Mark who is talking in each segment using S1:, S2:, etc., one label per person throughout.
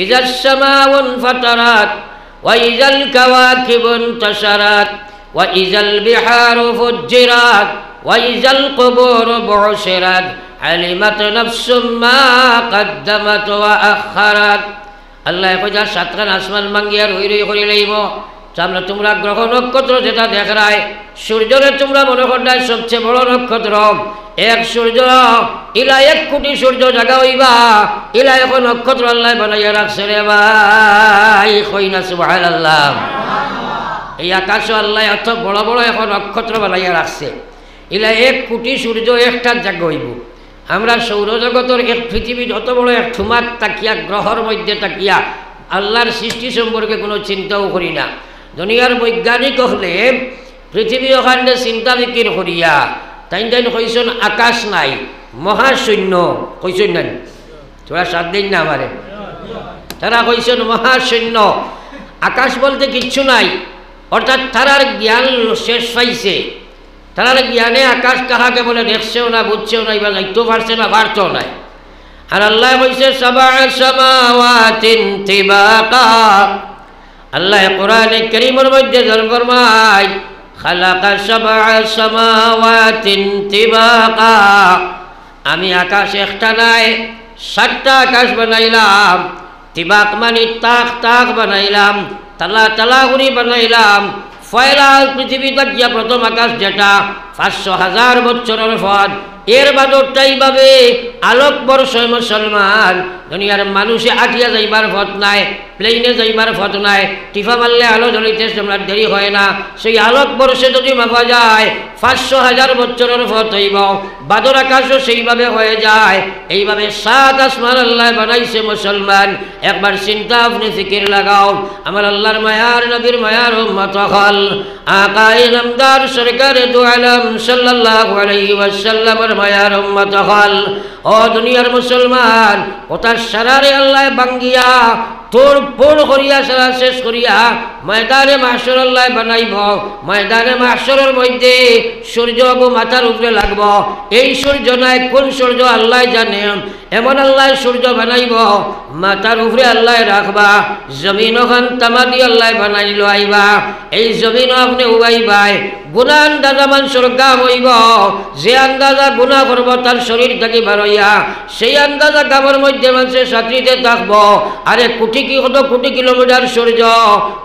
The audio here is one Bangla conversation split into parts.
S1: ইযাস সামাউন ফাতারাত ওয়া ইযাল কাওয়াকিবুন তাশারাত ওয়া ইযাল বিহারু ফুজ্জিরাত ওয়া ইযাল কুবুরু বু'শিরাত আলিমাত নাফসুম মা কদ্দামাত ওয়া আখারাত। আল্লাহ কইয়া সাতখান আসমান ভাঙ্গিয়া রই রই করে লইব। সামনে তোমরা গ্রহ নক্ষত্র যেটা দেখায়, সূর্যরে তোমরা মনে করলাই সবচেয়ে বড় নক্ষত্র। এক সূর্য ইলা 1 কোটি সূর্য জাগা হইবা, ইলা এক নক্ষত্র আল্লাহ বানাইয়া রাখছে রে ভাই, কইনা সুবহানাল্লাহ। এই আকাশ আল্লাহ এত বড় বড় এখন নক্ষত্র বানাইয়া রাখছে, ইলা 1 কোটি সূর্য একটা জাগা হইব। আমরা সৌরজগতের এক পৃথিবী যত বড় এক ঠুমার তাকিয়া, গ্রহর মধ্যে তাকিয়া আল্লাহর সৃষ্টি সম্পর্কে কোনো চিন্তাও করি না। দুনিয়ার বৈজ্ঞানিক হলে পৃথিবী ওখানে চিন্তা বিকির করিয়া তাই কইসন আকাশ নাই, মহাশূন্য কইসন নাই, তোরা 7 দিন না আমারে, তারা কইসন মহাশূন্য, আকাশ বলতে কিচ্ছু নাই। অর্থাৎ তারার জ্ঞান শেষ পাইছে, তারার জ্ঞানে আকাশ কাহাকে বলে দেখছেও না, বুঝছেও না, এবার যাইতেও পারছে না, পারতেও নাই। আর আল্লাহ কইছে সাবআ সামাওয়াতিন তিবাকা। আল্লাহ কোরআনে কারীমের মধ্যে ফরমায় খালাকা সাবআ সামাওয়াতিন তিবাকা, আমি আকাশ একটা নাই 7টা আকাশ বানাইলাম। তিবাক মানে তাক তাক বানাইলাম, তালা তালা করে বানাইলাম। ফয়লা পৃথিবী তাকিয়া প্রথম আকাশ যেটা 500,000 বছরের পথ, এর বাদরটাই ভাবে আলোকবর্ষ মুসলমান। দুনিয়ার মানুষে আটিয়া যাইবার পথ নাই, প্লেনে যাইবার পথ নাই, টিফা মারলে আলো জ্বলিতে তোমরা দেরি হয় না। সেই আলোকবর্ষে যদি মাপা যায় 500,000 বছরের পথ হইব, বাদর আকাশও সেইভাবে হয়ে যায়। এইভাবে 7 আসমান আল্লাহ বানাইছে মুসলমান। একবার চিন্তা আপনি ফিকির লাগাও, আমার আল্লাহর মায়ার নবীর মায়ার উম্মত হল আকায়ে নামদার সরকারে দু আলম সাল্লাল্লাহু আলাইহি ওয়াসাল্লামের মায়ার উম্মত হল। ও দুনিয়ার মুসলমান, ওটার সারারে আল্লাহ বাঙ্গিয়া তোর পোড় করিয়া সারা শেষ করিয়া ময়দানে মাহশর আল্লাহ বানাইব। ময়দানে মাহশরের মধ্যে সূর্য মাথার উপরে লাগব। এই সূর্য নাই, কোন সূর্য আল্লাহ জানে। এমন আল্লাহ সূর্য বানাইব, মাথার উপরে আল্লাহ রাখবা। জমিন ওখান তামাদি আল্লাহ বানাইল আইবা, এই জমিন আপনি উবাইবাই। গুনাহ আন্দাজা মানুষের কাম হইব, যে আন্দাজা গুনাহ করব তার শরীর থেকে বারইয়া সেই আন্দাজা কামের মধ্যে মানুষের সাথীতে থাকবো। আরে কোটি কিলোমিটার সূর্য,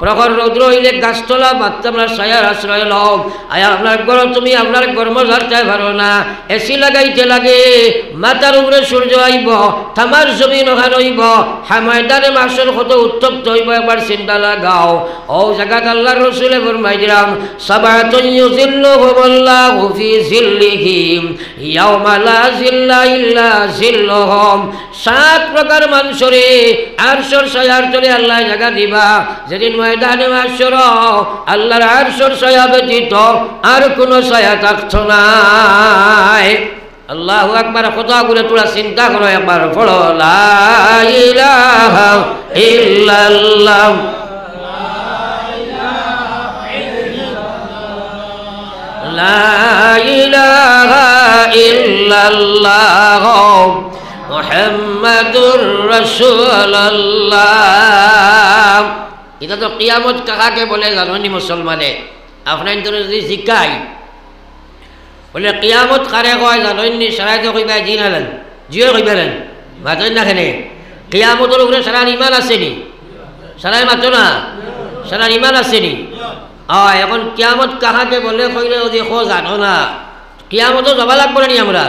S1: প্রখর রৌদ্র হইলে গাছতলা বাচ্চা আমরা ছায়ার আশ্রয় লও। আয়া আপনার ঘর, তুমি আপনার কর্ম ঝাড়তে পারো না, এসি লাগাইতে লাগে, মাথার উপরে সূর্য আইব, থামার জমিন ওখানে হইব, ময়দানে মাসের কত উত্তপ্ত হইব। একবার চিন্তা লাগাও। ও জায়গাত আল্লাহর রাসূলে ফরমাই দিলাম সাবাতুন ইউযিল্লুহুমুল্লাহু ফি জিল্লিহি ইয়াওমা লা জিল্লা ইল্লা জিল্লুহুম। 7 প্রকার মানুষরে আরশের ছায়ার তলে আল্লাহ জায়গা দিবা, যেদিন ময়দানে মাহশর আল্লাহর আরশের ছায়া ব্যতীত আর কোনো ছায়া থাকতো না। আল্লাহু আকবার। কথাগুলো তোরা চিন্তা করো একবার, পড়ো লা ইলাহা ইল্লাল্লাহ লা ইলাহা ইল্লাল্লাহ মুহাম্মাদুর রাসূলুল্লাহ। এটা তো কিয়ামত কাকে বলে জানো নি মুসলমানে? আপনার যদি জিজ্ঞাই বলে কিয়ামত কারে কয় জানেন নি? সারাই তো কইবা জি নালেন, জিও কইবেন মাতেন না। খেনে কিয়ামতের উপরে সারার ইমান আসেনি? সারাই মাতো না, সারার ইমান আসেনি। এখন কিয়ামত কাহাকে বলে কইলে যদি খো জানো না, কিয়ামতও যাবা লাগবো নি আমরা?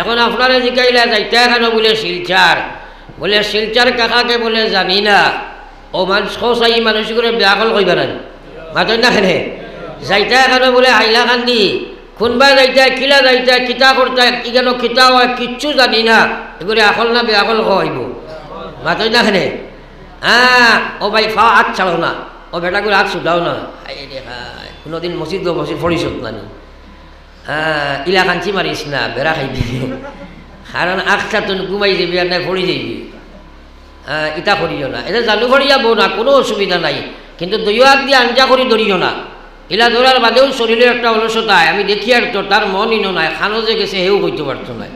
S1: এখন আপনারা জিজ্ঞাইলা যাইতে কেন বলে শিলচার, বলে শিলচার কাকাকে বলে জানি না। ও মানুষ খোসাই মানুষ করে বেয়াকল কইবেন মাতেন না। খেনে যাইতে কেন বলে হাইলা কান্দি, কোনবা যাইতে কিলা যাইতে কিতা করতে কি কেন কিতা হয় কিচ্ছু জানি না, এগুলি আকল না বেআকল হইব মাতই না। খেনে ও ভাই ফা হাত ছাড়ো না, ও বেটাগুলো হাত ছুটাও না। কোনোদিন মসজিদ বসে পড়িস না নি, ইলা কাঞ্চি মারিস না, বেড়া খাইবি, কারণ আখটা তুন ঘুমাই যাবি আর নাই পড়ি যাবি। ইটা করিও না, এটা জালু করি যাবো না, কোনো অসুবিধা নাই, কিন্তু দইও হাত দিয়ে আঞ্জা করি ধরিও না। ইলা ধরার বাদেও শরীরের একটা অলসতায় আমি দেখি আর তো তার মন ইনো নাই, খানো যে গেছে হেও হইতে পারতো না।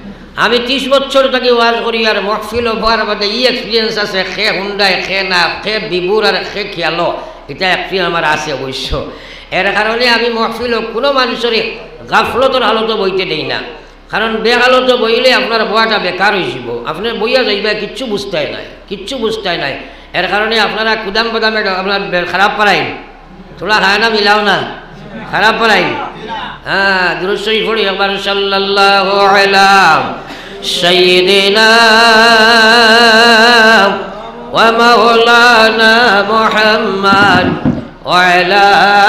S1: আমি 30 বছর থেকে ওয়াজ করি আর মহফিল হওয়ার বাদে ই এক্সপিরিয়েন্স আছে খে হুন্ডায় খে না খে বিবুর আর খে খেয়ালো এটা এক্সপিরিয়েন্স আমার আছে অবশ্য। এর কারণে আমি মহফিল কোনো মানুষের গাফলতর হালতো বইতে দেই না, কারণ বেহালতো বইলে আপনার বয়াটা বেকার হয়ে যাব, আপনার বইয়া যাইবা কিচ্ছু বুঝতে নাই, কিচ্ছু বুঝতে নাই। এর কারণে আপনারা কুদাম বাদামে আপনার খারাপ পারাইন, তোরা খায় না মিলাও না, খারাপ পারাইন। হ্যাঁ দুরূদ শরীফ পড়ি একবার, সাল্লাল্লাহু আলা সাইয়্যিদিনা ওয়া মাওলানা মুহাম্মদ ওয়া আলা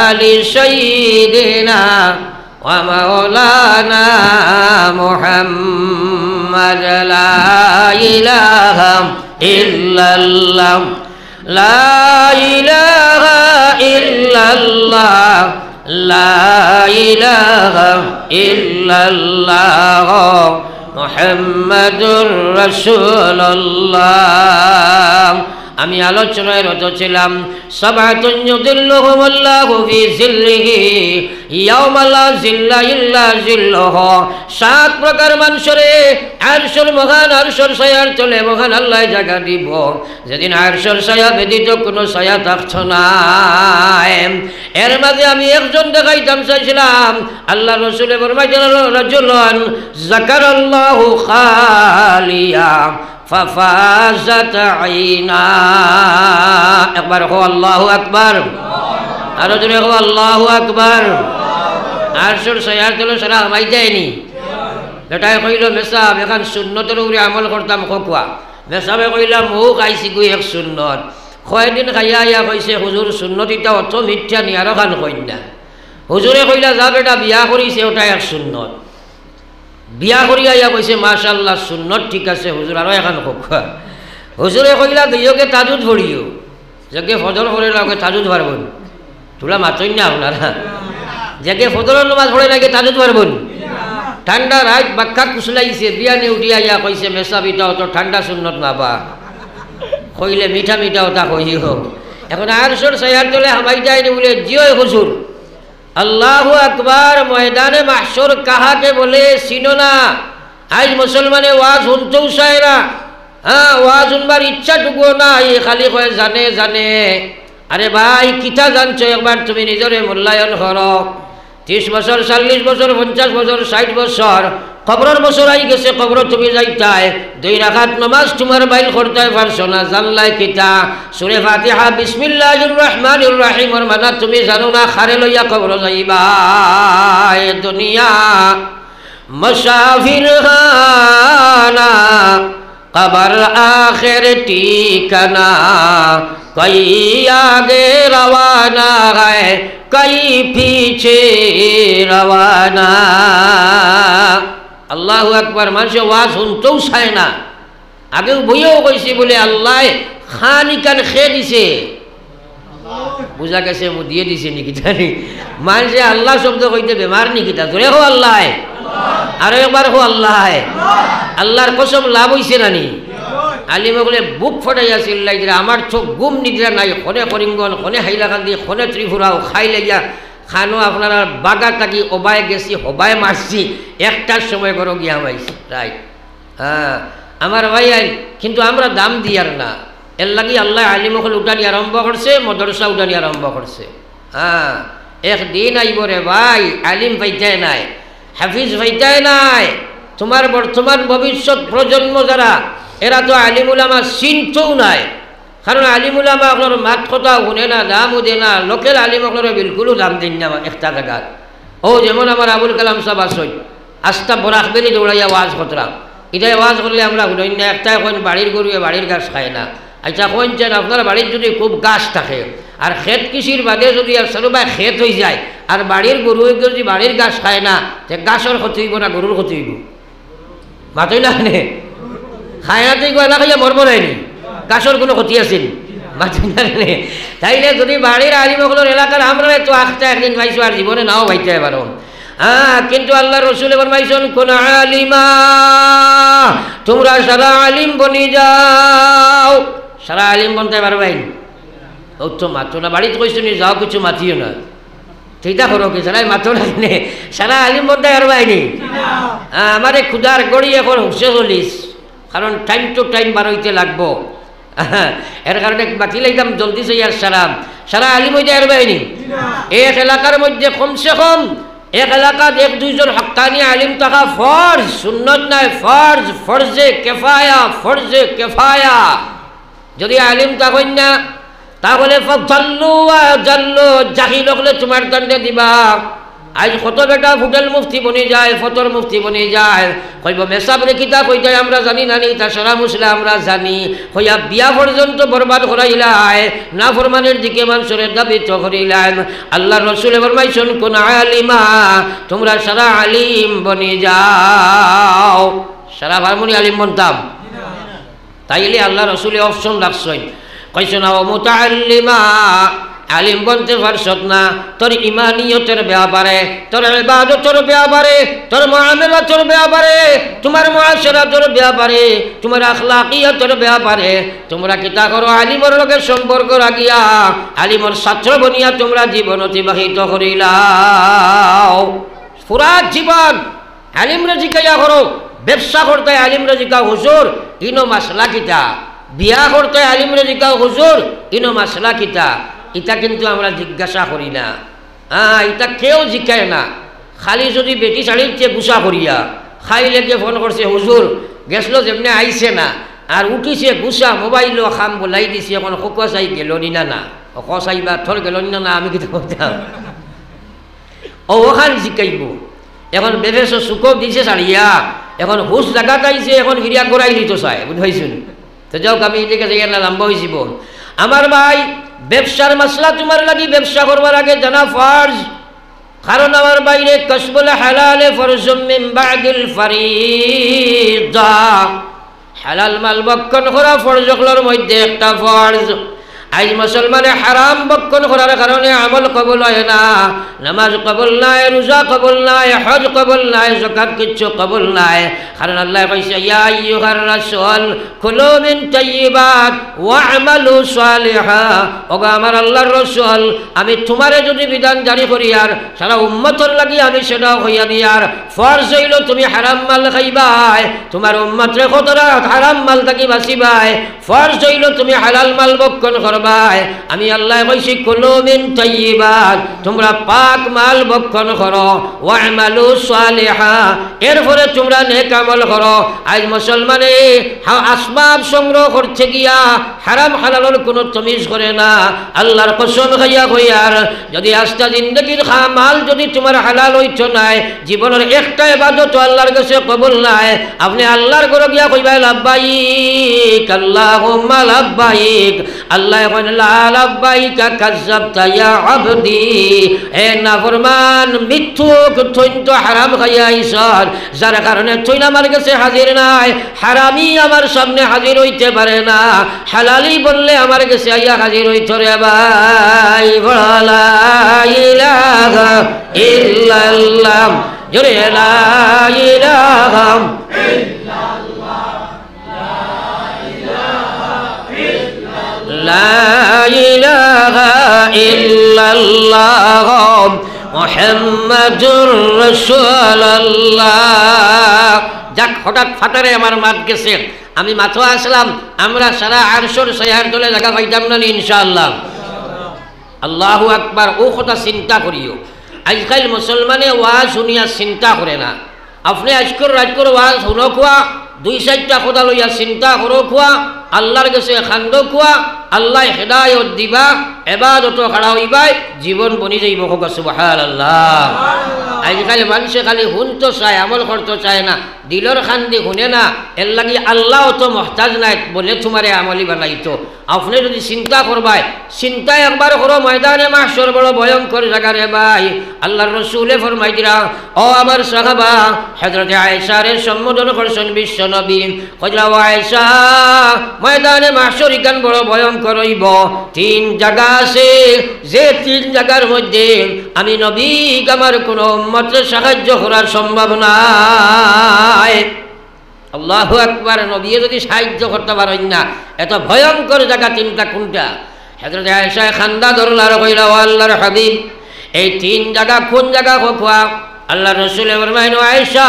S1: আলি সাইয়্যিদিনা ওয়া মাওলানা মুহাম্মদ। লা ইলাহা ইল্লাল্লাহ লা ইলাহা ইল্লাল্লাহ লা ইলাহা ইল্লাল্লাহ মুহাম্মাদুর রাসূলুল্লাহ। আমি আলোচনায় রত ছিলাম সাবাতুন ইউযিল্লুহুমুল্লাহু ফি জিল্লিহি ইয়াওমা লা জিল্লা ইল্লা জিল্লুহু। 7 প্রকার মানুষরে আরশের মহান আরশের ছায়ার তলে মহান আল্লাহ জায়গা দিব, যেদিন আরশের ছায়া ব্যতীত কোনো ছায়া থাকতো না। এর মাঝে আমি একজন দেখাইতাম চাইছিলাম, আল্লাহ রাসূল ফরমাইলেন রাজুলান যাকারাল্লাহু খালিয়া ফাফাজাত আইনা। একবার হো আল্লাহু আকবার, আরো জোরে হো আল্লাহু আকবার। আরশের ছায়ার তলে সারা আমাই যায়নি। বেটাই কইল মেসাব এখন সুন্নতের উপরে আমল করতাম খোকুয়া। মেসাবে কইলাম মৌ খাইছি গই এক সুন্নত। কয়দিন খাইয়া আইয়া কইছে হুজুর সুন্নত ইটা অত মিথ্যা নি আরো খান কইনা। হুজুরে কইলা যা বেটা বিয়া করিছে ওটা এক সুন্নত। বিয়া করিয়া আইয়া কইছে মাশাআল্লাহ সুন্নত ঠিক আছে হুজুর আরো এখন খোকুয়া। হুজুরে কইলা দুইকে তাজুদ পড়িও, যাকে ফজর করে লাগে তাজুদ পারবন। তোলা মাতই না আপনারা, যাকে ফজরের নামাজ পড়ে লাগে তাজুদ পারবন। ঠান্ডা রাত বাক্কা কুসলাইছে, বিয়ানে উঠিয়া ইয়া কইছে মেসাবিটা অত ঠান্ডা সুন্নত নাবা, কইলে মিঠা মিঠা ওটা কইও। এখন আরশের ছায়ার তলে হামাই যায়নি বলে জিও হুজুর। আল্লাহু আকবার। ময়দানে মাহশর কাহাকে বলে চিনো না? আজ মুসলমানে ওয়াজ শুনতেও চায় না। হ্যাঁ ওয়াজ শুনবার ইচ্ছাটুকুও না, এই খালি কয় জানে জানে। আরে ভাই কিতা জানছো একবার তুমি নিজরে মূল্যায়ন করো। 30 বছর 40 বছর 50 বছর 60 বছর কবরের বছর আই গেছে, কবর তুমি যাইতাই 2 রাকাত নামাজ তোমার বাইল করতে পারছো না, জানলাই কিতা? সূরা ফাতিহা বিসমিল্লাহির রহমানির রহিমের মানা তুমি জানো না? খারে লইয়া কবর যাইবা। এ দুনিয়া মুসাফির খানা কবর আখির ঠিকানা, কই আগে রওয়ানা है কই পিছে রওয়ানা। আল্লাহু আকবার। মানুষ ওয়াজ শুনতেও চায় না। আগেও বইয়েও কইছি বলে আল্লাহ খানিকান খেয়ে দিছে, বুঝা গেছে মু দিয়ে দিছে নাকি জানি। মানুষে আল্লাহ শব্দ কইতে বেমার নাকি তা? ধরে হো আল্লাহ, আরো একবার হো আল্লাহ। আল্লাহর কসম লাভ হইছে নানি? আলিমে বলে বুক ফটাইয়া চিল্লাই দিলে আমার চোখ গুম নিদ্রা নাই, খনে করিমগঞ্জ খনে হাইলাকান্দি খনে ত্রিপুরাও খাই লাগিয়া খানো আপনার বাগা থাকি ওবায় গেছি হবায় মারছি, 1টার সময় করো গিয়া মাইছি রাইট। হ্যাঁ আমার ভাই আইন, কিন্তু আমরা দাম দিয়ার না। এর লাগি আল্লাহ আলিমকল উঠানি আরম্ভ করছে, মদরসা উঠানি আরম্ভ করছে। হ্যাঁ একদিন আইব রে ভাই আলিম পাইতাই নাই, হাফিজ পাইতাই নাই। তোমার বর্তমান ভবিষ্যৎ প্রজন্ম যারা, এরা তো আলিমুলামা চিনতেও নাই। কারণ আলিমুলামা আপনার মাত কথা শুনে না, দামও দে না। লোকেল আলিম আপনার বিলকুলও দাম দিন না একটা জায়গার। ও যেমন আমার আবুল কালাম সাহেব আসই আস্তা বরাক বেরি দৌড়াইয়া ওয়াজ করতাম। এটাই ওয়াজ করলে আমরা শুনেন না। একটা এখন বাড়ির গরুয়ে বাড়ির গাছ খায় না। আচ্ছা কোনছেন আপনার বাড়ির যদি খুব গাছ থাকে আর ক্ষেত কৃষির বাদে যদি আর সরবাই ক্ষেত হয়ে যায় আর বাড়ির গরুয়ে যদি বাড়ির গাছ খায় না, তে গাছের ক্ষতি হইব না গরুর ক্ষতি হইব? মাতই না নে খায়াতেই গয়না খাইয়া মরব নাইনি, গাছের কোনো ক্ষতি আছিল? মাতই না নে। তাইলে যদি বাড়ির আলিমগুলোর এলাকার আমরা তো আখটা একদিন পাইছো আর জীবনে নাও পাইতে পারো। হ্যাঁ কিন্তু আল্লাহ রসুল ফরমাইছেন কোন আলিমা তোমরা সারা আলিম বনি যাও। সারা আলিম বনতে পারবাই? ও তো মাতো না, বাড়িতে কইছো নি যাও কিছু মাতিও না। সেইটা করো কি সারাই মাথো রাখনে সারা আলিম বন্ধা আর বাইনি আমার ক্ষুদার গড়ি এখন হুসে চলিস কারণ টাইম টু টাইম বার হইতে লাগবো এর কারণে বাকি লাইতাম জলদি আর সারা আলিম হইতে আর বাইনি এক এলাকার মধ্যে কমসে কম এক এলাকাত এক দুইজন হক্কানি আলিম থাকা ফরজ, সুন্নত নাই ফরজ, ফরজে কেফায়া। যদি আলিম থাকেন না তাহলে জাহিল হলে তোমার দণ্ডে দিবা। আজ কত বেটা ফুটেল মুফতি বনি যায়, ফতর মুফতি বনি যায়, কইব মেসাব রেখিতা কইতে আমরা জানি নানি তা সারা মুসলে আমরা জানি কইয়া বিয়া পর্যন্ত বরবাদ করাইলাই, না ফরমানের দিকে মানুষের দাবিত করিলাম। আল্লাহ রসুল ফরমাইছেন কোন আলিমা তোমরা সারা আলিম বনি যাও। সারা ভারমনি আলিম বনতাম তাইলে আল্লাহ রসুলে অপশন রাখছেন, কইছেন ও মুতাআল্লিমা আলিম বনতে পারছত না তোর ইমানিয়তের ব্যাপারে, তোর ইবাদতের ব্যাপারে, তোর মুআমালাতের ব্যাপারে, তোমার মুআশারাতের ব্যাপারে, তোমার আখলাকিয়তের ব্যাপারে তোমরা কিতা করো আলিমর লগে সম্পর্ক রাখিয়া আলিমর ছাত্র বনিয়া তোমরা জীবন অতিবাহিত করিলাও। পুরা জীবন আলিমরে জিজ্ঞাসা করো, ব্যবসা করতে আলিমরে জিজ্ঞাসা হুজুর ইনো মাসলা কিতা, বিয়া করতে আলিমরে জিজ্ঞাসা হুজুর ইনো মাসলা কিতা। এটা কিন্তু আমরা জিজ্ঞাসা করি না, এটা কেউ জিজ্ঞাসা না। খালি যদি বেটি শাড়ির চেয়ে গুসা করিয়া খাইলে গিয়ে ফোন করছে হুজুর গেছিল যেমনি আইছে না, আর উঠিছে গুসা মোবাইলও খাম বলাই দিছে, এখন শুকুয়া চাই গেল নিনা না চাইবা থর গেল নিনা না, আমি কিন্তু বলতাম ওখান জিকাইব। এখন বেফেস চুকো দিছে ছাড়িয়া এখন হুশ জায়গাত আইছে, এখন ফিরিয়া গড়াই দিত চাই বুঝাইছুন। তো যাওক আমি এদিকে যাই না লম্বা হয়েছিব। আমার ভাই ব্যবসার মাসলা তোমার লাগি ব্যবসা করবার আগে জানা ফরজ, কারণ আমার বাইরে কসবুল হালালে ফরজুম মিন বাদিল ফরিদা, হালাল মাল বক্ষণ করা ফরজগুলোর মধ্যে একটা ফরজ। আজ মুসলমানে হারাম বক্ষণ করার কারণে আমল কবুল হয় না, নামাজ কবুল নাই, রোজা কবুল নাই, হজ কবুল নাই, যাকাত কিচ্ছু কবুল নাই। কারণ আল্লাহ কইছে ইয়া আইয়ুহার রাসূল কুলু মিন তাইয়্যিবাত ওয়া'মালু সালিহা। ওগো আমার আল্লাহর রাসূল আমি তোমারে যদি বিধান জারি করি আর সারা উম্মতের লাগি আমি সেটা হইয়া দিয়ার ফরজ হইল তুমি হারাম মাল খাইবাই, তোমার উম্মতরে কতরা হারাম মাল থাকি বাঁচিবাই, ফরজ হইল তুমি হালাল মাল বক্ষণ করবাই। আমি আল্লাহ কইছি কুলু মিন তাইয়্যিবাত তোমরা পাক মাল বক্ষণ করো, ওয়া'মালু সালিহা এরপরে তোমরা নেক আমল করো। আজ মুসলমানে আসবাব সংগ্রহ করতে গিয়া হারাম হালালের কোনো তমিজ করে না। আল্লাহর কসম খাইয়া কইয়ার যদি আস্তা জিন্দগির মাল যদি তোমার হালাল হইতো নাই, জীবনের একটা ইবাদত আল্লাহর কাছে কবুল নাই, আপনি আল্লাহর ঘরে গিয়া কইবা লাব্বাইক আল্লাহুম্মা লাব্বাইক, আল্লাহ এখন লা লাব্বাইকা কাযাবতা ইয়া আবদি। এ নাফরমান মিথ্যুক তুই তো হারাম খাইয়া আইছর, যার কারণে তুই আমার কাছে হাজির নাই, হারামি আমার সামনে হাজির হইতে পারে না, হালালি বললে আমার কাছে আইয়া হাজির হইত রে ভাই। লা ইলাহা ইল্লাল্লাহ জোরে লা ইলাহা লা ইলাহা ইল্লাল্লাহ মুহাম্মাদুর রাসূলুল্লাহ। যাক হঠাৎ ফাটারে আমার মাত গেছে, আমি মাথা আসলাম, আমরা সারা আরশর সায়ার দলে জায়গা পাইতাম না ইনশাআল্লাহ। আল্লাহু আকবার। ও কথা চিন্তা করিও, আজকাল মুসলমানে ওয়াজ শুনিয়া চিন্তা করে না। আপনি আজকর রাজকর ওয়াজ শুনো খোয়া, দুই চারটা কথা লইয়া চিন্তা করো খোয়া, আল্লাহর কাছে খান্দ খোয়া, আল্লাহ হেদায়ত দিবা, এবাদত খাড়া হইবাই, জীবন বনি যাইব। সুবহানাল্লাহ। আজকাল মানুষে খালি শুনতে চায়, আমল করতে চায় না, দিলর খান্দি শুনে না। এর লাগি আল্লাহ তো মহতাজ নাই বলে তোমারে আমলি বানাইতো। আপনি যদি চিন্তা করবাই, চিন্তা একবার করো, ময়দানে মাহশর বড় ভয়ঙ্কর জায়গা রে ভাই। আল্লাহর রাসূলে ফরমাই দিরা ও আমার সাহাবা, হযরত আয়েশারে সম্বোধন করছেন বিশ্ব নবী, কইলা ও আয়েশা ময়দানে মাহশর ইকান বড় ভয়ঙ্কর হইব। তিন জায়গা আছে, যে তিন জায়গার মধ্যে আমি নবী আমার কোনো উম্মতের সাহায্য করার সম্ভব নাই। আল্লাহু আকবার। নবী যদি সাহায্য করতে পারেন না, এত ভয়ঙ্কর জায়গা তিনটা কোনটা? হযরত আয়েশা খান্দা ধরল আর কইলা ও আল্লাহর হাবিব, এই তিন জায়গা কোন জায়গা খোয়া? আল্লাহ রসুল ফরমাইন, আয়েশা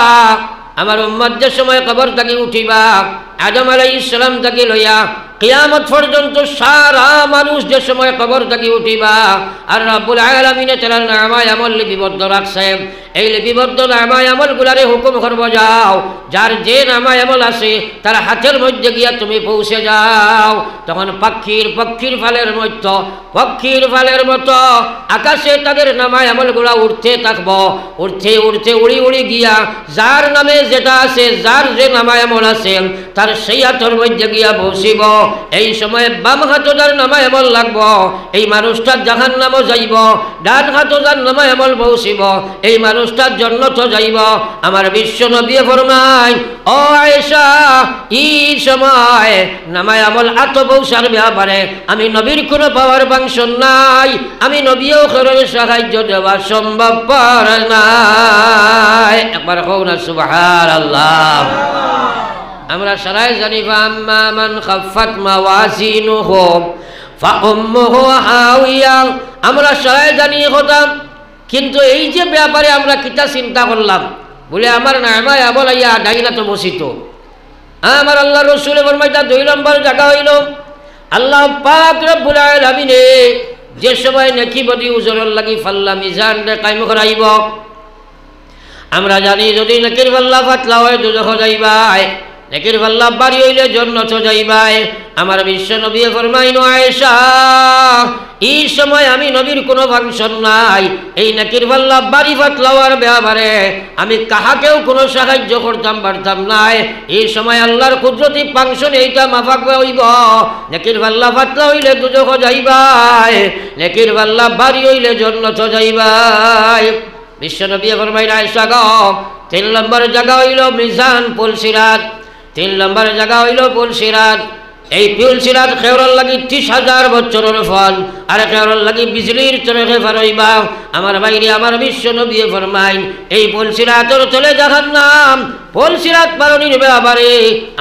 S1: আমার উম্মত যে সময় কবর থেকে উঠিবা আদম আলাইহিস সালাম থেকে লইয়া কিয়ামত পর্যন্ত সারা মানুষ যে সময় কবর থেকে উঠিবা, আর রব্বুল আলামিনে তার নামায় আমল লিপিবদ্ধ রাখছে। এই লিপিবদ্ধ নামায় আমলগুলারে হুকুম করব, যাও যার যে নামায় আমল আছে তার হাতের মধ্যে গিয়া তুমি পৌঁছে যাও। তখন পক্ষীর ফালের মতো আকাশে তাদের নামায় আমলগুলা উঠতে থাকবো, উঠতে উঠতে উড়ি উড়ি গিয়া যার নামে যেটা আছে, যার যে নামায় আমল আছে তার সেই হাতের মধ্যে গিয়া বসিব। এই সময় বাম হাতে যার নামায় আমল লাগবো এই মানুষটার জাহান্নামও যাইব, ডান হাতে যার নামায় আমল বসিব এই মানুষটার জান্নাত যাইব। আমার বিশ্ব নবী ফরমায়, ও আয়েশা এই সময় নামায় আমল এত বৌসার ব্যাপারে আমি নবীর কোনো পাওয়ার ফাংশন নাই, আমি নবীও করে সাহায্য দেওয়া সম্ভবপর নাই। একবার কও না সুবহানাল্লাহ। আমরা সবাই জানি আম্মা মান খাফফাত মাওয়াজিনুহু ফাউম্মুহু হাওিয়া, আমরা সবাই জানি কথা। কিন্তু এই যে ব্যাপারে আমরা কিতা চিন্তা করলাম, বলে আমার নামায় আমল আইয়া ডাইনা তো বসিত। আমার আল্লাহ রসুল ফরমাইতা 2 নম্বর জায়গা হইল আল্লাহ পাক রব্বুল আলামিন যে সময় নেকি বদি উজরের লাগি ফাল্লা মিজান রে কায়েম করাইব। আমরা জানি যদি নেকির পাল্লা পাতলা হয় দুজখ যাইবাই, নেকির পাল্লা বাড়ি হইলে জান্নাত যাইবাই। আমার বিশ্ব নবী ফরমাইন, আয়েশা এই সময় আমি নবীর কোনো ফাংশন নাই, এই নেকির পাল্লা বাড়ি পাতলা হওয়ার ব্যাপারে আমি কাহাকেও কোনো সাহায্য করতাম পারতাম নাই। এই সময় আল্লাহর কুদরতি ফাংশন এইটা মাফাক হইব, নেকির পাল্লা পাতলা হইলে দুজখ যাইবাই, নেকির পাল্লা বাড়ি হইলে জান্নাত যাইবাই। বিশ্বনবী ফরমাইন, আয়েশা গো 3 নম্বর জায়গা হইল মিজান পুলসিরাত, 3 নম্বর জায়গা হইল পুলসিরাত। এই পুলসিরাত খেওরার লাগি 30,000 বছরের ফল, আর খেওরার লাগি বিজলির চরকে ফারইবা। আমার বাইরে আমার বিশ্বনবী ফরমাইন, এই পুলসিরাতের চলে জাহান্নাম। পুলসিরাত পারনির ব্যাপারে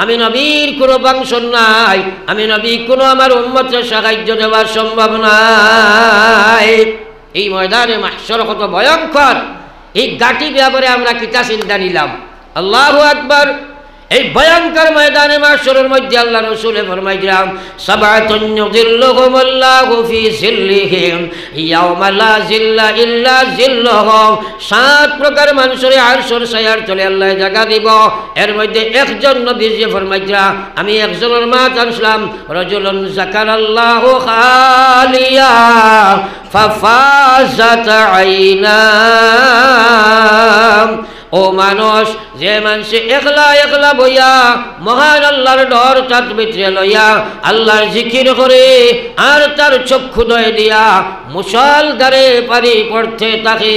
S1: আমি নবীর কোনো ফাংশন নাই, আমি নবী কোনো আমার উম্মতের সাহায্য দেওয়া সম্ভব নাই। এই ময়দানে মাহশর কত ভয়ঙ্কর, এই গাটি ব্যাপারে আমরা কিতা চিন্তা নিলাম। আল্লাহু আকবার। এই ভয়ঙ্কর ময়দানে মাহশরের মধ্যে আল্লাহ রাসূল ফরমাইলেন, সাবাতুন যুযিল্লুহুমুল্লাহু ফি জিল্লিহিম ইয়াওমা লা জিল্লা ইল্লা জিল্লুহু। 7 প্রকার মানুষের আরশের ছায়ার তলে আল্লাহ জায়গা দিব। এর মধ্যে একজন নবী যে ফরমাইলেন, আমি একজনের মাত আনলাম, রাজুলুন যাকারাল্লাহু খালিয়া ফাফাজাত আইনা। ও মানুষ, যে মানুষ একলা একলা বইয়া মহান আল্লাহর ডর তার ভিতরে লইয়া আল্লাহর জিকির করে আর তার চক্ষুদয় দিয়া মুসলধারে পানি পড়তে থাকে।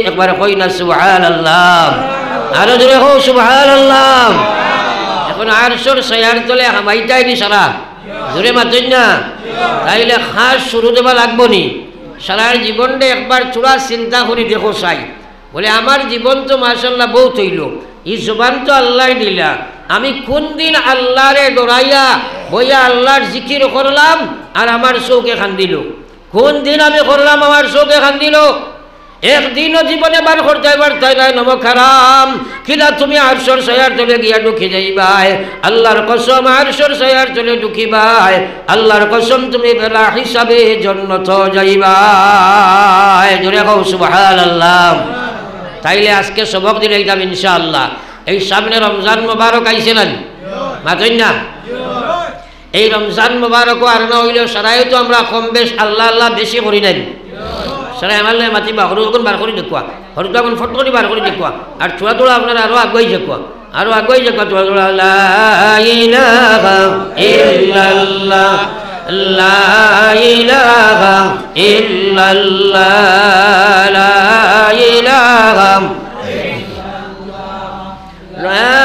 S1: একবার কই না সুবহানাল্লাহ, আরো জোরে হো সুবহানাল্লাহ। এখন আরশের ছায়ার তলে হামাইটাই নি সারা জোরে মাতেন না, তাইলে খাস শুরু দেবা লাগবো নি। সারার জীবনটা একবার চূড়া চিন্তা করি দেখো চাই, বলে আমার জীবন তো মাশাআল্লাহ বহুত হইল, এই জবান তো আল্লাহ দিলা, আমি কোন দিন আল্লাহরে ডরাইয়া বইয়া আল্লাহর জিকির করলাম আর আমার চোখে খান্দিল? কোন দিন আমি করলাম আমার চোখে খান্দিল? একদিনও জীবনে বার করতে পারতাই নাই। নমখারাম কিলা তুমি আরশের ছায়ার তলে গিয়া ঢুকে যাইবাই, আল্লাহর কসম আরশের ছায়ার তলে ঢুকিবাই, আল্লাহর কসম তুমি বেলা হিসাবে জান্নাত যাইবাই। জোরে কও সুবহানাল্লাহ। তাইলে আজকে সবক দিলে যাম ইনশাআল্লাহ। এই সামনে রমজান মোবারক আইছে না মাতই না? এই রমজান মোবারক আর না হইলেও সারাই তো আমরা কম বেশ আল্লাহ আল্লাহ বেশি করি নাই। সারাই আমার মাতিবা হরু এখন বার করে দেখুয়া, হরুটা এখন ফট করে বার করে দেখুয়া, আর ছোড়া তোলা আপনারা আরো আগুয়াই দেখুয়া, আরো আগুয়াই দেখুয়া। ছোড়া তোলা লা ইলাহা ইল্লাল্লাহ, লা ইলাহা ইল্লাল্লাহ, লা ইলাহা লা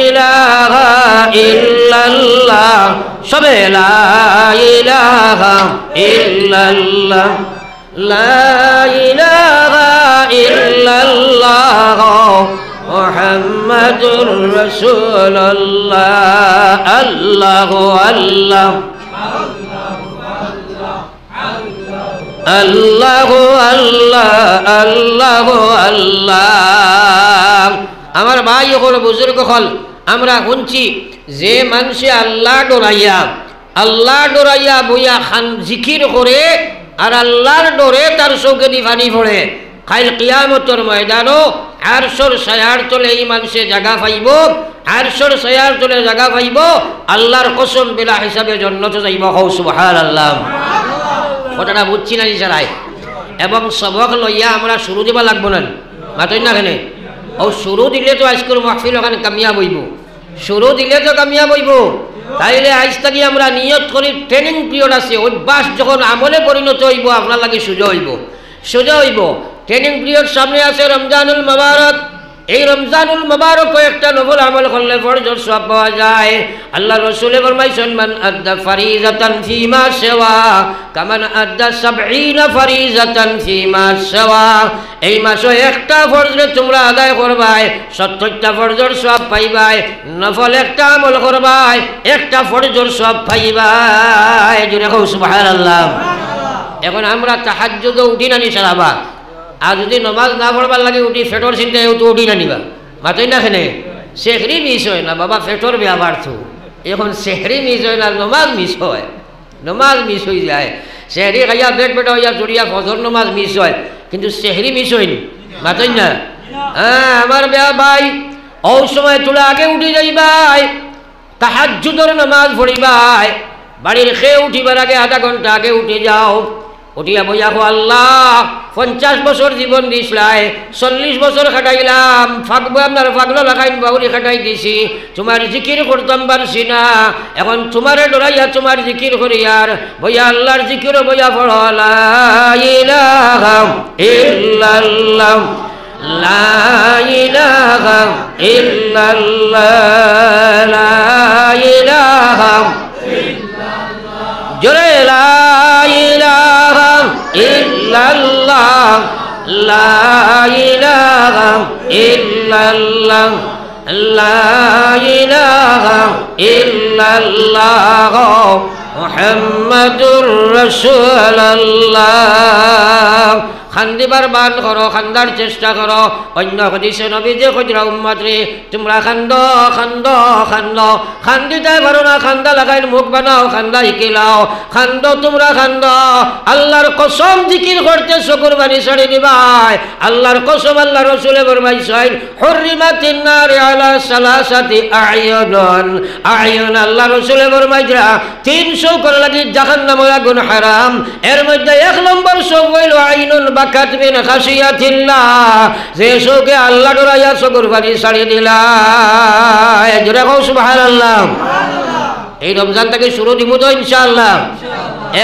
S1: ইলাহা ইল্লাল্লাহ, সবে লা ইলাহা ইল্লাল্লাহ, লা ইলাহা ইল্লাল্লাহ মুহাম্মাদুর রাসূলুল্লাহ। আল্লাহু আল্লাহ। আল্লাহ আল্লাহ আল্লাহ আল্লাহ। আমার ভাই হল বুজুর্গ হল, আমরা শুনছি যে মানুষে আল্লাহ ডরাইয়া বইয়া খান জিকির করে আর আল্লাহর ডরে তার চৌকে দি পানি পড়ে, কাল কিয়ামতর ময়দানও আরশের ছায়ার তলে এই মানুষে জায়গা পাইব, আরশের ছায়ার তলে জায়গা পাইব, আল্লাহর কসম বিলা হিসাবে জান্নাতে যাইব। হও সুবহানাল্লাহ। কথাটা বুঝছি না নিশারায়। এবং সবক লইয়া আমরা শুরু দিবা লাগবো না, মাতই না কেনে? ও শুরু দিলে তো আজকের মাহফিল ওখানে কামিয়াব হইব, শুরু দিলে তো কামিয়াব হইব। তাইলে আজ থেকে আমরা নিয়ত করি, ট্রেনিং পিরিয়ড আছে, অভ্যাস যখন আমলে পরিণত হইব আপনার লাগে সোজা হইব। ট্রেনিং পিরিয়ড সামনে আছে রমজানুল মুবারক। এই রমজানুল মুবারক একটা নফল আমল করলে ফরজের সওয়াব পাওয়া যায়। আল্লাহ রাসূল ফরমাইছেন, মান আদ্দা ফারিজাতান ফিমা সিওয়া কামান আদ্দা 70 ফারিজাতান ফিমা সিওয়া। এই মাসে একটা ফরজে তোমরা আদায় করবাই, 70টা ফরজের সওয়াব পাইবাই। নফল একটা আমল করবাই, একটা ফরজের সওয়াব পাইবাই। জোরে কও সুবহানাল্লাহ। এখন আমরা তাহাজ্জুদে উঠি না নিশারাবা, আর যদি নমাজ না পড়বার লাগে উঠি ফেটর চিন্তায় তো উঠি না নিবা, মাতই না খেনে? সেহরি মিস হয় না বাবা, ফেটর ব্যাপার তো। এখন সেহরি মিস হয় না, নমাজ মিস হয়, নমাজ মিস হয়ে যায়। সেহরি খাইয়া পেট পেটা হইয়া জড়িয়া ফজর নমাজ মিস হয়, কিন্তু সেহরি মিস হয়নি, মাতই না? হ্যাঁ আমার বেয়া ভাই, ও সময় তোলা আগে উঠি যাইবাই, তাহাজ্জুদের নমাজ পড়িবাই। বাড়ির খেয়ে উঠিবার আগে আধা ঘন্টা আগে উঠে যাও, উঠিয়া বইয়া কো আল্লাহ 50 বছর জীবন দিছলাই, 40 বছর খাটাইলাম, ফাঁকবো আপনার পাগল লাগাইন বাউরি খাটাই দিছি, তোমার জিকির করতাম পারছি না। এখন তোমারে ডরাইয়া তোমার জিকির করিয়ার বইয়া আল্লাহর জিকির বইয়া পড়ো, লা ইলাহা ইল্লাল্লাহ লা ইলাহা ইল্লাল্লাহ লা ইলাহা জোরে লা ইলাহা ইল্লাল্লাহ লা ইলাহা ইল্লাল্লাহ লা ইলাহা ইল্লাল্লাহ মুহাম্মাদুর রাসূলুল্লাহ। খান্দিবার বান করো, খান্দার চেষ্টা করো। অন্য হাদিসে নবী যে কইরা উম্মত রে তোমরা খান্দো খান্দো খান্দো, খান্দিতে পারো না খান্দা লাগাইল মুখ বানাও, খান্দা ইকিলাও, খান্দো তোমরা খান্দো। আল্লাহর কসম জিকির করতে চকুর বানি ছাড়ি দিবাই। আল্লাহর কসম আল্লাহ রাসূলে ফরমাইছেন, হুররিমাতিন নারি আলা সালাসাতি আয়ুন। আয়ুন আল্লাহ রাসূলে ফরমাইরা 300 করে লাগি জাহান্নামের আগুন হারাম। এর মধ্যে 1 নম্বর চোখ হইল আইনুন বাকাত মিন খাশিয়াতিল্লাহ, যে চোখে আল্লাহ ডরাইয়া চকুর পানি ছাড়ি দিলা। জোরে কও সুবহানাল্লাহ। এই রমজান থেকে শুরু দিব তো ইনশাআল্লাহ।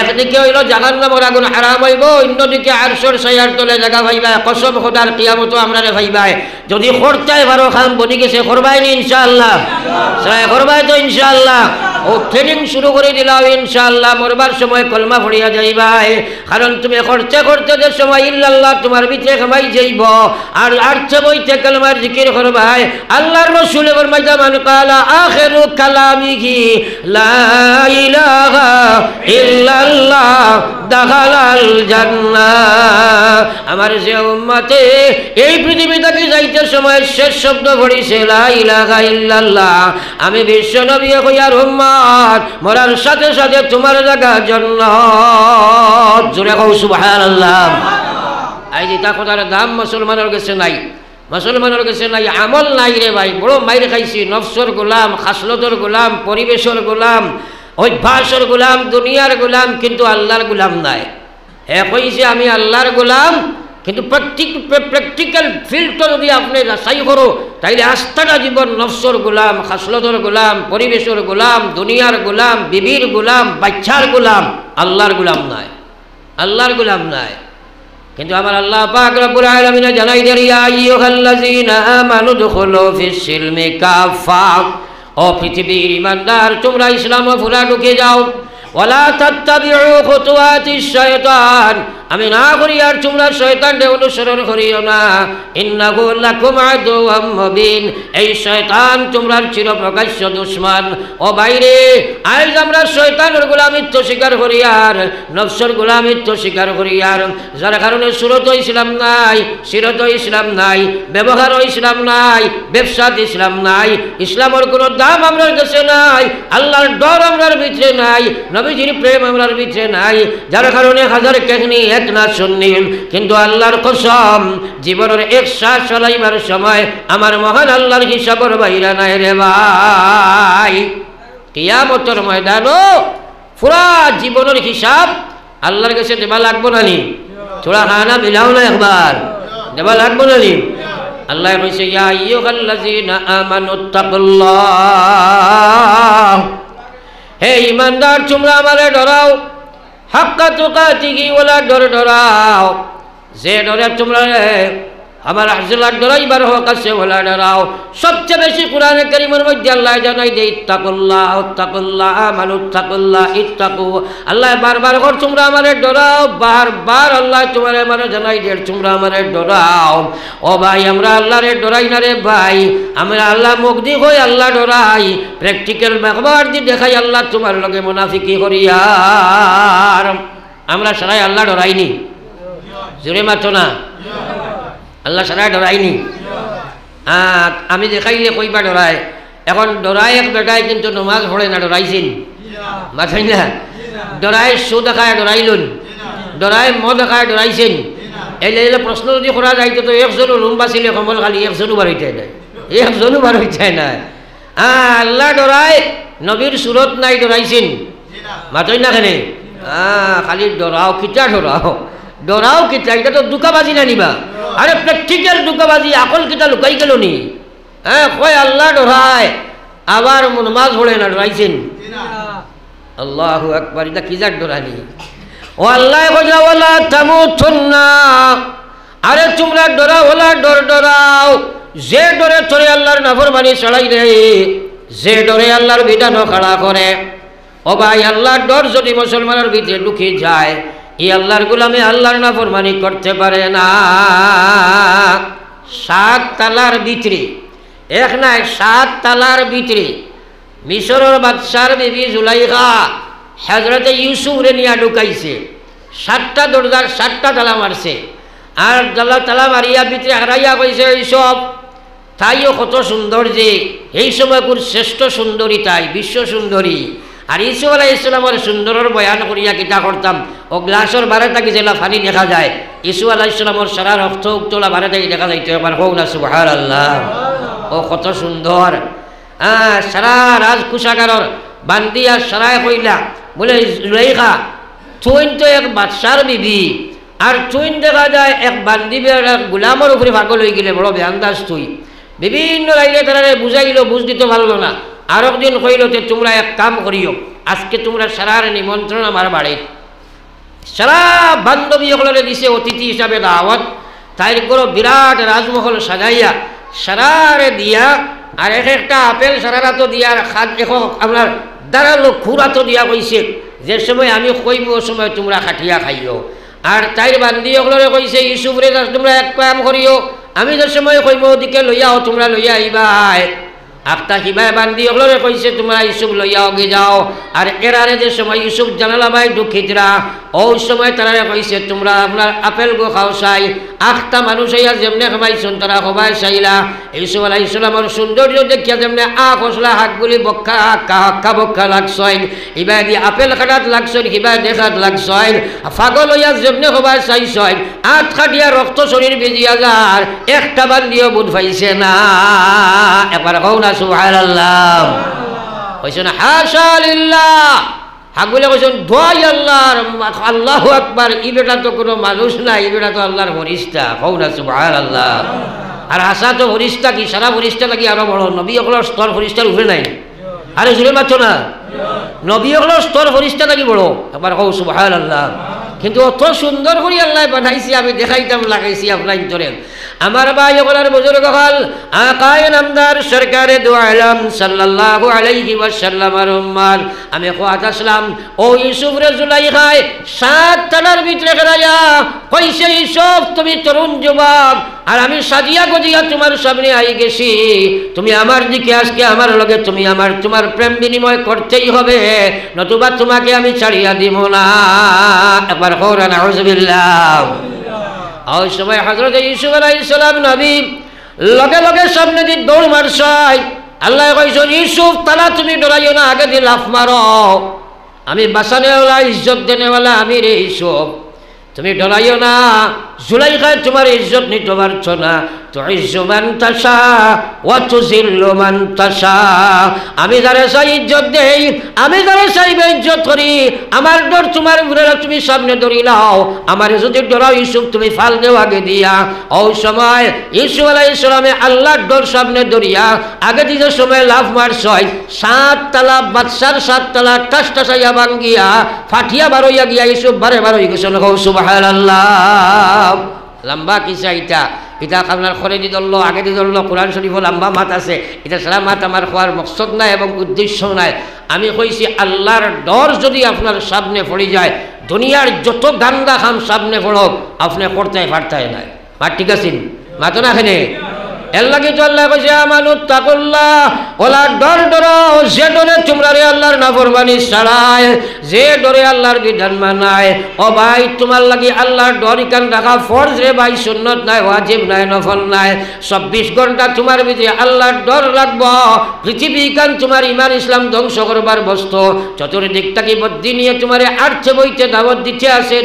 S1: একদিকে হইল জাহান্নামের আগুন হারাম হইব, অন্যদিকে আরশের ছায়ার তলে জায়গা পাইবা। কসম খোদার কিয়ামত আমরা রে পাইবাই। যদি করতেই পারো খাম বনি গেছে করবাই নি ইনশাআল্লাহ, ছায়া করবাই তো ইনশাআল্লাহ। ও ট্রেনিং শুরু করে দিলাম ইনশাআল্লাহ। মরবার সময় কলমা পড়িয়া যাইবাই, কারণ তুমি করতে করতে যে সময় ইল্লাল্লাহ তোমার ভিতরে খামাই যাইব। আর আর্থে বইতে কলমার জিকির করবাই। আল্লাহর রাসূল ফরমাইতা, মান কালা আখিরু কালামিহি লা ইলাহা ইল্লাল্লাহ দাখালাল জান্নাহ। আমার যে উম্মতে এই পৃথিবী থেকে যাইতে সময় শেষ শব্দ পড়িছে লা ইলাহা ইল্লাল্লাহ, আমি বিশ্ব নবী হইয়ার উম্মত, মরার সাথে সাথে তোমার জায়গা জান্নাত। জোরে কও সুবহানাল্লাহ। এই যে তা কথার দাম মুসলমানের কাছে নাই, মুসলমানের কাছে নাই, আমল নাই রে ভাই। বড় মাইর খাইছি, নফসর গোলাম, খাসলতর গোলাম, পরিবেশের গোলাম, অভ্যাসের গোলাম, দুনিয়ার গোলাম, কিন্তু আল্লাহর গোলাম নাই। হ্যাঁ কইছে আমি আল্লাহর গোলাম, কিন্তু প্র্যাকটিক্যাল ফিল্ডটা যদি আপনি যাচাই করো তাইলে আস্থাটা জীবন নফসর গোলাম, খাসলতর গোলাম, পরিবেশের গোলাম, দুনিয়ার গোলাম, বিবির গোলাম, বাচ্চার গোলাম, আল্লাহর গোলাম নাই, আল্লাহর গোলাম নাই। কিন্তু আমার আল্লাহ পাক রব্বুল আলামিন জানাই দেন, ইয়া আইয়ুহাল্লাযীনা আমানু দুখুলু ফিস সিলমি কাফা। ও পৃথিবীর ইমানদার, তোমরা ইসলামে পুরা ঢুকে যাও। ওয়ালা তাত্তাবিউ খুতুওয়াতিশ শায়তান, আমি না করি আর তোমরা শয়তানকে অনুসরণ করিও না। ইন্নাহু লাকুম আদুওয়াম মুবিন, এই শয়তান তোমরা চিরপ্রকাশ্য দুশমন। ও বাইরে আজ আমরা শয়তানের গোলামিত্ব স্বীকার করি আর নফসের গোলামিত্ব স্বীকার করি আর যার কারণে সুরত ইসলাম নাই, সিরত ইসলাম নাই, ব্যবহার ইসলাম নাই, ব্যবসাত ইসলাম নাই, ইসলামের কোনো দাম আমরার কাছে নাই, আল্লাহর ডর আমরার ভিতরে নাই, নবীজির প্রেম আমরার ভিতরে নাই, যার কারণে হাজার কাহিনী এক না শুননি। কিন্তু আল্লাহর কসম জীবনের এক শ্বাস চলাইবার সময় আমার মহান আল্লাহর হিসাবের বাইরা নাই রে ভাই। কিয়ামতের ময়দানও পুরা জীবনের হিসাব আল্লাহর কাছে দেবা লাগবো না নি? থোড়া খানা মিলাও না একবার, দেবা লাগবো না নি? আল্লাহ কইছে ইয়া আইয়ুহাল্লাযীনা আমানুত্তাকুল্লাহ, হে ঈমানদার তোমরা আমারে ডরাও, হাক্কা তুকাতিহি ওয়ালা ডরাও, যে ডরে তোমরা আমার আল্লাহর ডরাইবার হক আছে ওলা ডরাও। সবচেয়ে বেশি কোরআনে কারীমের মধ্যে আল্লাহ জানাই দেয় ইত্তাকুল্লাহ ইত্তাকুল্লাহ আমানুত্তাকুল্লাহ ইত্তাকু। আল্লাহ বারবার কর তোমরা আমারে ডরাও, বারবার আল্লাহ তোমারে আমারে জানাই দেয় তোমরা আমারে ডরাও। ও ভাই আমরা আল্লাহরে ডরাই না রে ভাই, আমরা আল্লাহ মুগ্ধি হই আল্লাহ ডরাই, প্র্যাকটিক্যাল ব্যবহার দিয়ে দেখাই আল্লাহ তোমার লগে মুনাফিকি করিয়ার। আমরা সারাই আল্লাহ ডরাইনি, জোরে মাতো না, আল্লাহ সারা ডরাইনি। আমি দেখাইলে কইবা ডরায়, এখন ডরায় এক বেটায় কিন্তু নমাজ পড়ে না, ডরাইছেন মাথায় না? ডরায় সুদ দেখায় ডরাইলুন, ডরায় মদ দেখায় ডরাইছেন। এলে প্রশ্ন যদি করা যাইতো তো একজনও রুম বাঁচিলে কমল খালি একজনও বার হইতে নাই, একজনও বার হইতে নাই। আল্লাহ ডরায়, নবীর সুরত নাই ডরাইছেন মাথায় না কেনে? খালি ডরাও, কিতা ডরাও, ডরাও কিতা, এটা তো দুকাবাজি না নিবা। আরে প্র্যাকটিক্যাল দুকাবাজি, আকল কিতা লুকাই গেল নি? কয় আল্লাহ ডরায় আবার নমাজ পড়ে না, ডরাইছেন? আল্লাহু আকবার, এটা কি যাক ডরানি? ও আল্লাহ কইলা ওয়ালা তামুতুন্না, আরে তোমরা ডরাও, ওলা ডরাও, যে ডরে তোরে আল্লাহর নাফরমানি চড়াই দেয়, যে ডরে আল্লাহর বিধান খাড়া করে। ও ভাই আল্লাহর ডর যদি মুসলমানের ভিতরে ঢুকে যায়, এই আল্লাহর গোলামি আল্লাহর নাফরমানি করতে পারে না। 7 তালার ভিতরে, এক নাই 7 তালার ভিতরে মিশরের বাদশার বিবি জুলাইখা হযরতে ইউসুফরে নিয়া ঢুকাইছে। 7টা দরজার 7টা তালা মারছে, আর তালা মারিয়া ভিতরে হারাইয়া কইছে এইসব তাইও কত সুন্দর, যে এই সময় কোন শ্রেষ্ঠ সুন্দরী তাই, বিশ্ব সুন্দরী। আর ইসু আলাইহিস ইসলামের সুন্দরের বয়ান করিয়া কিতা করতাম, ও গ্লাসের বারে থাকি যেলা পানি দেখা যায়, ইসু আলাইহিস ইসলামের সারা রক্ত উত্তোলা বারে থাকি দেখা যাইতো। একবার হোক না সুবহানাল্লাহ, ও কত সুন্দর। সারা রাজকুশাগারর বান্দিয়া সারায় কইলা বলে জুলাইখা তুই তো এক বাদশার বিবি, আর তুই দেখা যায় এক বান্দি গোলামের উপরে পাগল হয়ে গেলে, বড় বেআন্দাজ তুই। বিভিন্ন লাইনে তারা বুঝাইল, বুঝ দিতে পারলো না। আর একদিন কইল যে তোমরা এক কাম করিও, আজকে তোমরা সারার নিমন্ত্রণ আমার বাড়ির, সারা বান্ধবী সকলের দিছে অতিথি হিসাবে দাওয়াত, তাই করো বিরাট রাজমহল সাজাইয়া সারারে দিয়া, আর এক একটা আপেল সারারা তো দিয়া, আর আপনার দাঁড়ালো খুরা তো দিয়া কইছে যে সময় আমি কইব ও সময় তোমরা খাটিয়া খাইও। আর তাইর বান্ধবী সকলরে কইছে ইউসুফরে তোমরা এক কাম করিও, আমি যে সময় কইব ওদিকে লইয়াও তোমরা লইয়া আইবাই। আফতা কিবাই বান্দি ওগুলোরে কইছে তোমরা ইউসুফ লইয়া ওগে যাও। আর এরারে যে সময় ইউসুফ জানালা বাই দুঃখিতরা, ওই সময় তারা কইছে তোমরা আপনার আপেল গো খাও চাই। 8টা মানুষ হইয়া যেমনে খাবাইছেন তারা সবাই চাইলা। ইউসুফ আলাইহিস সালামের সৌন্দর্য দেখিয়া যেমনে খসলা হাতগুলি বক্কা হাক্কা বক্কা লাগছেন, ইবাই দি আপেল খাটাত লাগছেন, কিবা দেখাত লাগছেন, পাগল হইয়া যেমনে সবাই চাইছেন। 8 কাটিয়া রক্ত শরীর বেজিয়া যার, একটা বান্দিও বুধ পাইছে না। একবার কও না সুবহানাল্লাহ, কইছেন হাশা লিল্লাহ, হাগুলে কইছেন দোয়াই আল্লাহর, আল্লাহু আকবার। ই বেটা তো কোনো মানুষ না, ই বেটা তো আল্লাহর ফরিস্তা। কও না সুবহানাল্লাহ। আর হাসা তো ফরিস্তা কি, সারা ফরিস্তা লাগি আরো বড়। নবী সকলের স্তর ফরিস্তার উঠে নাই। আরে জুড়ে মাত্র না, নবী সকলের স্তর ফরিস্তা লাগি বড়। একবার কও সুবহানাল্লাহ। কিন্তু অত সুন্দর করে আল্লাহ বানাইছি, আমি দেখাইতাম লাগাইছি আপনার ধরেন। আমার ভাই ওগুলার বুজুর্গ হল আকায়ে নামদার সরকারে দু আলম সাল্লাল্লাহু আলাইহি ওয়াসাল্লামের উম্মত আমি খোয়াত আসলাম ও ইউসুফ রে জুলাইখায় 7 তলার ভিতরে খেলাইয়া কইছে ইউসুফ তুমি তরুণ যুবক আর আমি সাজিয়া গজিয়া তোমার সামনে আই গেছি তুমি আমার দিকে আজকে আমার লগে তুমি তোমার প্রেম বিনিময় করতেই হবে নতুবা তোমাকে আমি ছাড়িয়া দিব না একবার কওনা নাউযুবিল্লাহ ওই সময় হযরত ইউসুফ আলাইহিস সালাম নবী লগে লগে সামনে দিয়ে দৌড় মারছাই আল্লাহ কইছো ইউসুফ তালা তুমি ডরাইও না আগে দিয়ে লাফ মারো আমি বাঁচানেওয়ালা ইজ্জত দেনেওয়ালা আমি রে ইউসুফ তুমি ডরাইও না জুলাইখায় তোমার ইজ্জত নিতে পারছো না তুইজ্জু মান তাশা ওয়া তুযিল্লু মান তাশা আমি যারে চাই ইজ্জত দেই আমি যারে চাই ইজ্জত করি আমার ডর তোমার উপরে তুমি সামনে ধরি নাও আমার যদি ডরাও ইউসুফ তুমি ফাল দেও আগে দিয়া ওই সময় ইউসুফ আলাইহিস সালামে আল্লাহর ডর সামনে ধরিয়া আগে দিতে সময় লাফ মারছয় 7 তলা বাদশার 7 তলা টাস টাসাইয়া ভাঙ্গিয়া ফাটিয়া বারইয়া গিয়া ইউসুফ বারে বারে গেছে সুবহানাল্লাহ লম্বা কিসা এটা আপনার খরে দি ধরল আগে দি ধরল কোরআন শরীফ লম্বা মাত আছে এটা সারা মাত আমার খোয়ার মকসদ নাই এবং উদ্দেশ্য নাই আমি কইছি আল্লাহর ডর যদি আপনার সামনে পড়ে যায় দুনিয়ার যত গান্দা খাম সামনে পড়ক আপনি করতে পারতায় নাই মা ঠিক আছে মা তো না খেনে এর লাগে তো আল্লাহ কইছে আমানুত্তাকুল্লাহ ওলা ডর ডরো যে ডরে তোমরা রে আল্লাহর নাফরমানি ছাড়ায় যে ডরে আল্লাহর বিধান মানায় ও ভাই তোমার লাগি আল্লাহর ডর ইকান রাখা ফরজ রে ভাই সুন্নত নাই ওয়াজিব নাই নফল নাই 24 ঘন্টা তোমার ভিতরে আল্লাহর ডর রাখবো পৃথিবী ইকান তোমার ইমান ইসলাম ধ্বংস করবার বস্তু চতুর্দিক থেকে বুদ্ধি নিয়ে তোমারে আর্থে বইতে দাওয়াত দিতে আছে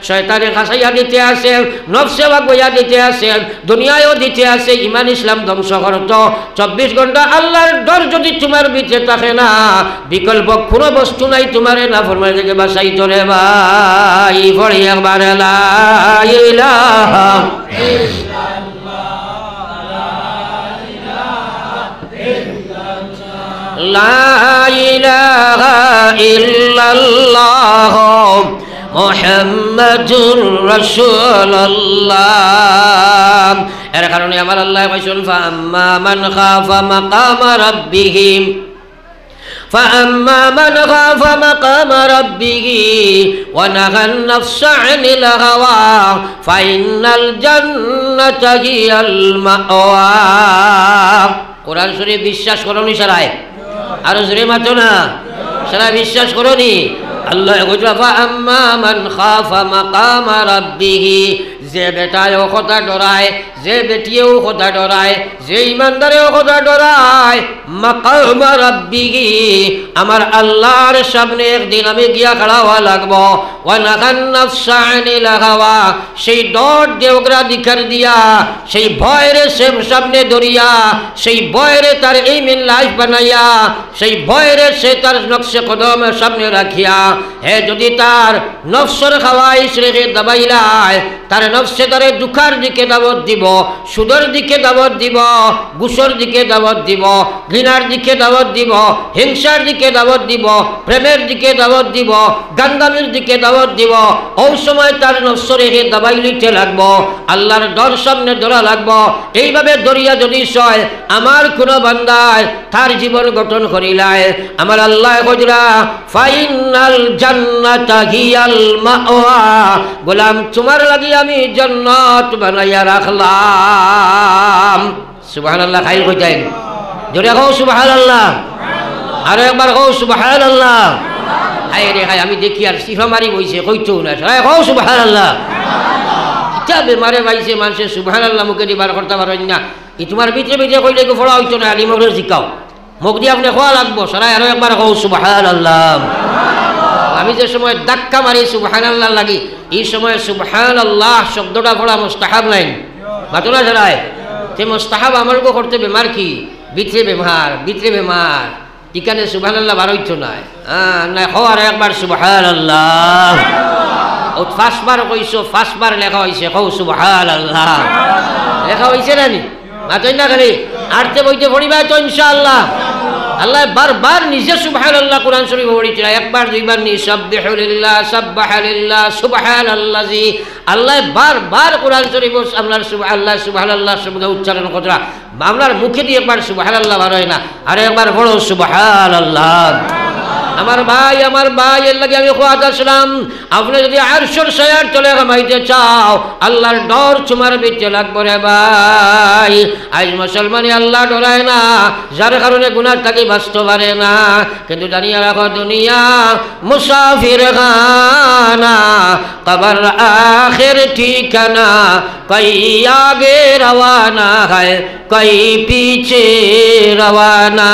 S1: শয়তানে খাসাইয়া দিতে আছে নফসে বাগইয়া দিতে আছে দুনিয়ায়ও দিতে আছে ইমান ইসলাম ধ্বংস করত 24 ঘন্টা আল্লাহর ডর যদি তোমার ভিতরে থাকে না বিকল্প কোনো বস্তু নাই তোমারে নাফরমানি থেকে বাঁচাই তোরে ভাই পড়ি একবার লা ইলাহা লা ইলাহা ইল্লাল্লাহ মুহাম্মাদুর রাসূলুল্লাহ এর কারণে আমার আল্লাহ কইছেন ফাআম্মা মান খাফা মাকামা রাব্বিহি فأما من خاف مقام ربه ونهى النفس عن الهوى فإن الجنة هي المأوى কোরআন শরীফ বিশ্বাস করনি সারায় আর জোরে মাতো না সারা বিশ্বাস করনি আল্লাহ কইলা ফাআম্মা মান খাফা মাকামা রাব্বিহি যে বেটায়ও কথা ডরায় যে বেটিয়েও কথা ডরায় যে ইমানদারেও কথা ডরায় মাকামা রাব্বিহি আমার আল্লাহর সামনে একদিন আমি গিয়া খাড়া হওয়া লাগবো ওয়া নাহান নাফসা আনিল হাওয়া সেই ডর দেওগ্রা দিখার দিয়া সেই ভয়ের সামনে ধরিয়া সেই ভয়ের তার ইমিন লাইফ বানাইয়া সেই ভয়ের সে তার নকশে কদম সামনে রাখিয়া হে যদি তার নফসের খাওয়াইশ রেখে দাবাইলায় তার নফসে তারে দুঃখার দিকে দাওয়াত দিব সুদের দিকে দাওয়াত দিব গুসর দিকে দাওয়াত দিব ঘৃণার দিকে দাওয়াত দিব হিংসার দিকে দাওয়াত দিব প্রেমের দিকে দাওয়াত দিব গান্দামির দিকে দাওয়াত দিব ওই সময় তার নফস রেখে দাবাই লিখতে লাগবো আল্লাহর ডর সামনে ধরা লাগবো এইভাবে দরিয়া যদি সয় আমার কোনো বান্দায় তার জীবন গঠন করিলায় আমার আল্লাহ কইরা ফাইনাল জান্নাতা হিয়াল মাওয়া গোলাম তোমার লাগি আমি জান্নাত বানাইয়া রাখলাম সুবহানাল্লাহ খাইল কইতেন জোরে কও সুবহানাল্লাহ আর একবার কও সুবহানাল্লাহ হায় রে হায় আমি দেখি আর সিফা মারি বইছে কইতো না হায় কও সুবহানাল্লাহ কিতা বেমারে বাইছে মানুষে সুবহানাল্লাহ মুখে দিবার করতে পারেন না ই তোমার ভিতরে ভিতরে কইলে কি ফলা হইতো না আলিমরে জিকাও মুখ দিয়ে আপনি খোয়া লাগবো সারাই আরো একবার কও সুবহানাল্লাহ আমি যে সময় ধাক্কা মারি সুবহানাল্লাহ লাগি এই সময় সুবহানাল্লাহ শব্দটা পড়া মুস্তাহাব নাই মাতুলা ধরায় তে মুস্তাহাব আমলকে করতে বেমার কি ভিতরে বেমার এখানে সুবহানাল্লাহ বার হইতো না না হওয়ার একবার সুবহানাল্লাহ ও ফার্স্টবার কইছো ফার্স্টবার লেখা হয়েছে কও সুবহানাল্লাহ লেখা হয়েছে না নি মাতই না খালি আরতে বইতে পড়িবা তো ইনশাআল্লাহ আল্লাহ বারবার নিজে সুবহানাল্লাহ কোরআন শরীফে বলেছিল, একবার দুইবার নি, সাব্বিহু লিল্লাহ, সাব্বাহা লিল্লাহ, সুবহানাল্লাযী। আল্লাহ বারবার কোরআন শরীফ আপনার আল্লাহ সুবহানাল্লাহ শব্দ উচ্চারণ করা, আপনার মুখে দিয়ে একবার সুবহানাল্লাহ বার হয় না, আরে একবার বড় সুবহানাল্লাহ। আমার ভাই এর লাগে আমি খোয়াদ আসলাম, আপনি যদি আরশের ছায়ার তলে ঘুমাইতে চাও, আল্লাহর ডর তোমার ভিতরে লাগবে রে ভাই। আজ মুসলমানি আল্লাহ ডরায় না, যার কারণে গুনাহ থেকে বাঁচতে পারে না। কিন্তু জানিয়ে রাখো, দুনিয়া মুসাফির খানা, কবর আখির ঠিকানা, কই আগে রওয়ানা है, कई पीछे रवाना।